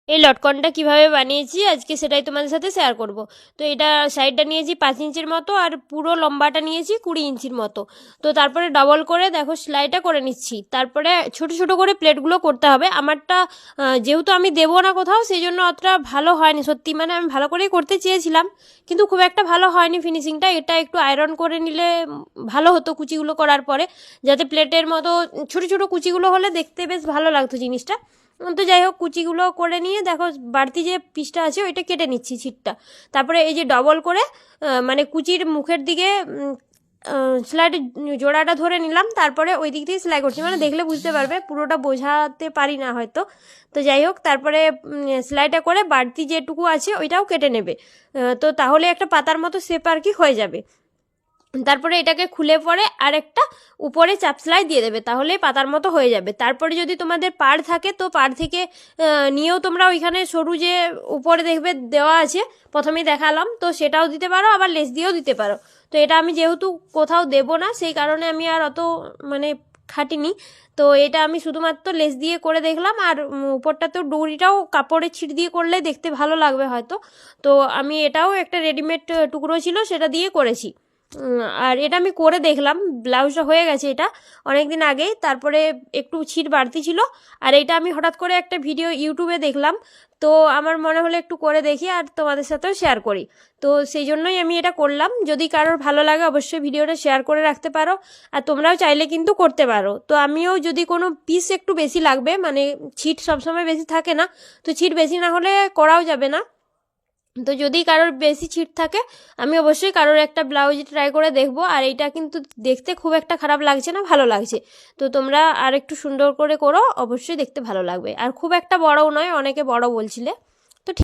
এই লটকনটা কিভাবে বানিয়েছি আজকে সেটাই তোমাদের সাথে শেয়ার করব। তো এটা সাইডটা নিয়েছি 5 ইঞ্চির মতো আর পুরো লম্বাটা নিয়েছি 20 ইঞ্চির মতো। তো তারপরে ডবল করে দেখো সেলাইটা করে নিচ্ছি। তারপরে ছোট ছোট করে প্লেটগুলো করতে হবে। আমারটা যেহেতু আমি দেবো না কোথাও, সেই জন্য অতটা ভালো হয়নি সত্যি, মানে আমি ভালো করেই করতে চেয়েছিলাম কিন্তু খুব একটা ভালো হয়নি ফিনিশিংটা। এটা একটু আয়রন করে নিলে ভালো হতো কুচিগুলো করার পরে, যাতে প্লেটের মতো ছোট ছোট কুচিগুলো হলে দেখতে বেশ ভালো লাগতো জিনিসটা। তো যাই হোক, কুচিগুলো করে নিয়ে দেখো বাড়তি যে পিসটা আছে ওইটা কেটে নিচ্ছি ছিটটা। তারপরে এই যে ডবল করে মানে কুচির মুখের দিকে সেলাইটা জোড়াটা ধরে নিলাম, তারপরে ওই দিক থেকে সেলাই করছি, মানে দেখলে বুঝতে পারবে, পুরোটা বোঝাতে পারি না হয়তো। তো যাই হোক, তারপরে সেলাইটা করে বাড়তি যেটুকু আছে ওইটাও কেটে নেবে। তো তাহলে একটা পাতার মতো শেপ আর কি হয়ে যাবে। তারপরে এটাকে খুলে পরে আর একটা উপরে চাপ সেলাই দিয়ে দেবে, তাহলে পাতার মতো হয়ে যাবে। তারপরে যদি তোমাদের পাড় থাকে তো পাড় থেকে নিয়েও তোমরা ওইখানে সরু যে উপরে দেখবে দেওয়া আছে, প্রথমেই দেখালাম, তো সেটাও দিতে পারো, আবার লেস দিয়েও দিতে পারো। তো এটা আমি যেহেতু কোথাও দেবো না সেই কারণে আমি আর অত মানে খাটিনি। তো এটা আমি শুধুমাত্র লেস দিয়ে করে দেখলাম, আর উপরটাতেও ডুরিটাও কাপড়ের ছিট দিয়ে করলে দেখতে ভালো লাগবে হয়তো। তো আমি এটাও একটা রেডিমেড টুকরো ছিল সেটা দিয়ে করেছি। আর এটা আমি করে দেখলাম, ব্লাউজটা হয়ে গেছে এটা অনেক দিন আগেই। তারপরে একটু ছিট বাড়তি ছিল, আর এটা আমি হঠাৎ করে একটা ভিডিও ইউটিউবে দেখলাম, তো আমার মনে হলো একটু করে দেখি আর তোমাদের সাথেও শেয়ার করি। তো সেই জন্যই আমি এটা করলাম। যদি কারোর ভালো লাগে অবশ্যই ভিডিওটা শেয়ার করে রাখতে পারো, আর তোমরাও চাইলে কিন্তু করতে পারো। তো আমিও যদি কোনো পিস একটু বেশি লাগবে, মানে ছিট সবসময় বেশি থাকে না, তো ছিট বেশি না হলে করাও যাবে না। তো যদি কারোর বেশি ছিট থাকে আমি অবশ্যই কারোর একটা ব্লাউজ ট্রাই করে দেখবো। আর এইটা কিন্তু দেখতে খুব একটা খারাপ লাগছে না, ভালো লাগছে। তো তোমরা আর একটু সুন্দর করে করো, অবশ্যই দেখতে ভালো লাগবে। আর খুব একটা বড়ও নয়, অনেকে বড় বলছিলে।